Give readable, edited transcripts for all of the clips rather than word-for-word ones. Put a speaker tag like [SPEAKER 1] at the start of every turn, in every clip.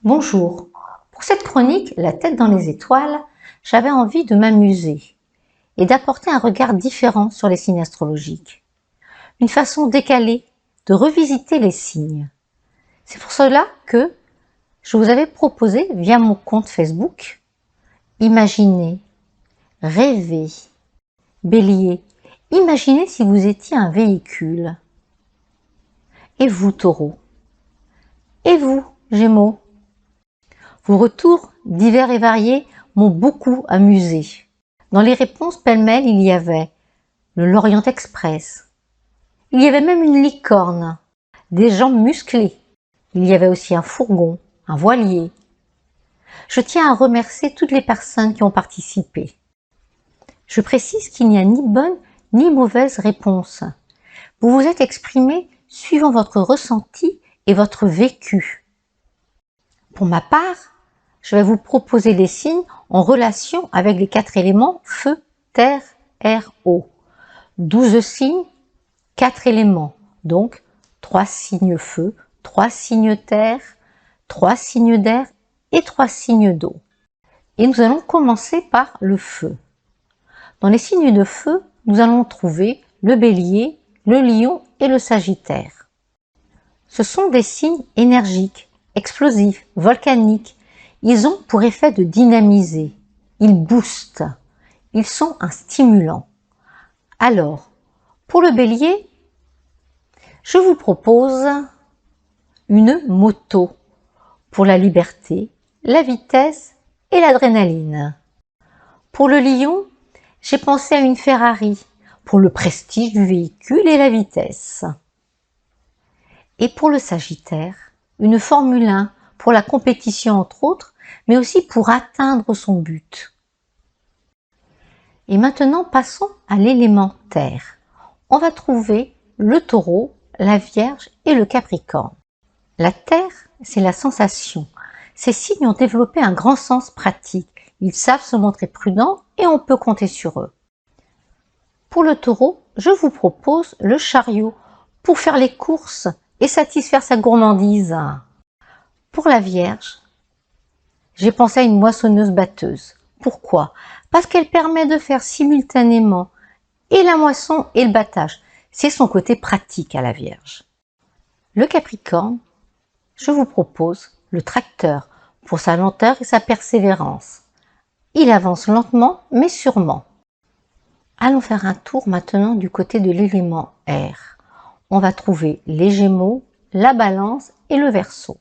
[SPEAKER 1] Bonjour. Pour cette chronique, la tête dans les étoiles, j'avais envie de m'amuser et d'apporter un regard différent sur les signes astrologiques. Une façon décalée de revisiter les signes. C'est pour cela que je vous avais proposé via mon compte Facebook, imaginez, rêvez, Bélier, imaginez si vous étiez un véhicule. Et vous, Taureau? Et vous, Gémeaux? Vos retours divers et variés m'ont beaucoup amusé. Dans les réponses pêle-mêle, il y avait le Lorient Express. Il y avait même une licorne, des jambes musclées. Il y avait aussi un fourgon, un voilier. Je tiens à remercier toutes les personnes qui ont participé. Je précise qu'il n'y a ni bonne ni mauvaise réponse. Vous vous êtes exprimé suivant votre ressenti et votre vécu. Pour ma part, je vais vous proposer les signes en relation avec les 4 éléments feu, terre, air, eau. 12 signes, 4 éléments, donc 3 signes feu, 3 signes terre, 3 signes d'air et 3 signes d'eau. Et nous allons commencer par le feu. Dans les signes de feu, nous allons trouver le bélier, le lion et le sagittaire. Ce sont des signes énergiques, explosifs, volcaniques. Ils ont pour effet de dynamiser, ils boostent, ils sont un stimulant. Alors, pour le bélier, je vous propose une moto pour la liberté, la vitesse et l'adrénaline. Pour le lion, j'ai pensé à une Ferrari pour le prestige du véhicule et la vitesse. Et pour le sagittaire, une Formule 1 pour la compétition entre autres, mais aussi pour atteindre son but. Et maintenant, passons à l'élément terre. On va trouver le taureau, la vierge et le capricorne. La terre, c'est la sensation. Ces signes ont développé un grand sens pratique. Ils savent se montrer prudents et on peut compter sur eux. Pour le taureau, je vous propose le chariot pour faire les courses et satisfaire sa gourmandise. Pour la vierge, j'ai pensé à une moissonneuse-batteuse. Pourquoi? Parce qu'elle permet de faire simultanément et la moisson et le battage. C'est son côté pratique à la Vierge. Le Capricorne, je vous propose le tracteur pour sa lenteur et sa persévérance. Il avance lentement mais sûrement. Allons faire un tour maintenant du côté de l'élément air. On va trouver les Gémeaux, la Balance et le Verseau.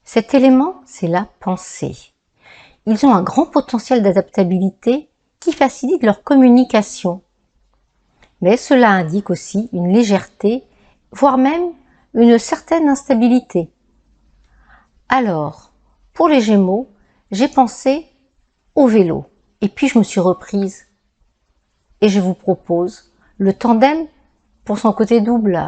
[SPEAKER 1] Cet élément, c'est la pensée. Ils ont un grand potentiel d'adaptabilité qui facilite leur communication. Mais cela indique aussi une légèreté, voire même une certaine instabilité. Alors, pour les Gémeaux, j'ai pensé au vélo. Et puis je me suis reprise. Et je vous propose le tandem pour son côté double.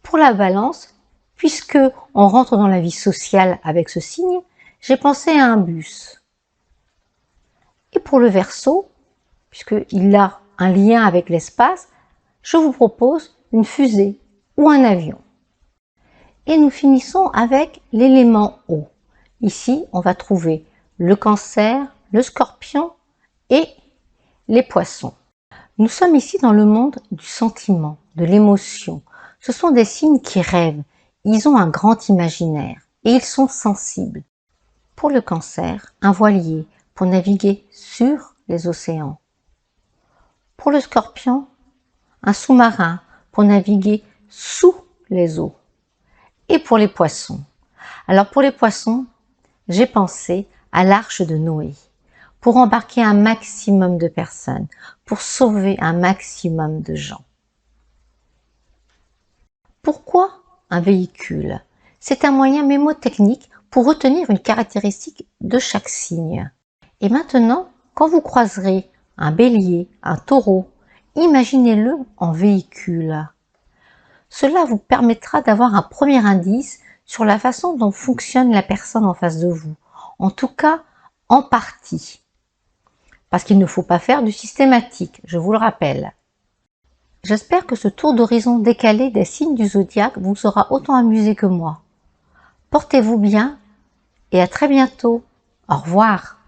[SPEAKER 1] Pour la Balance, puisque on rentre dans la vie sociale avec ce signe, j'ai pensé à un bus. Et pour le Verseau, puisqu'il a un lien avec l'espace, je vous propose une fusée ou un avion. Et nous finissons avec l'élément eau. Ici, on va trouver le Cancer, le Scorpion et les Poissons. Nous sommes ici dans le monde du sentiment, de l'émotion. Ce sont des signes qui rêvent. Ils ont un grand imaginaire et ils sont sensibles. Pour le Cancer, un voilier pour naviguer sur les océans. Pour le Scorpion, un sous-marin pour naviguer sous les eaux. Et pour les Poissons. Alors pour les Poissons, j'ai pensé à l'arche de Noé, pour embarquer un maximum de personnes, pour sauver un maximum de gens. Pourquoi un véhicule? C'est un moyen mémotechnique pour retenir une caractéristique de chaque signe. Et maintenant, quand vous croiserez un bélier, un taureau, imaginez-le en véhicule. Cela vous permettra d'avoir un premier indice sur la façon dont fonctionne la personne en face de vous. En tout cas, en partie. Parce qu'il ne faut pas faire du systématique, je vous le rappelle. J'espère que ce tour d'horizon décalé des signes du zodiaque vous aura autant amusé que moi. Portez-vous bien et à très bientôt. Au revoir.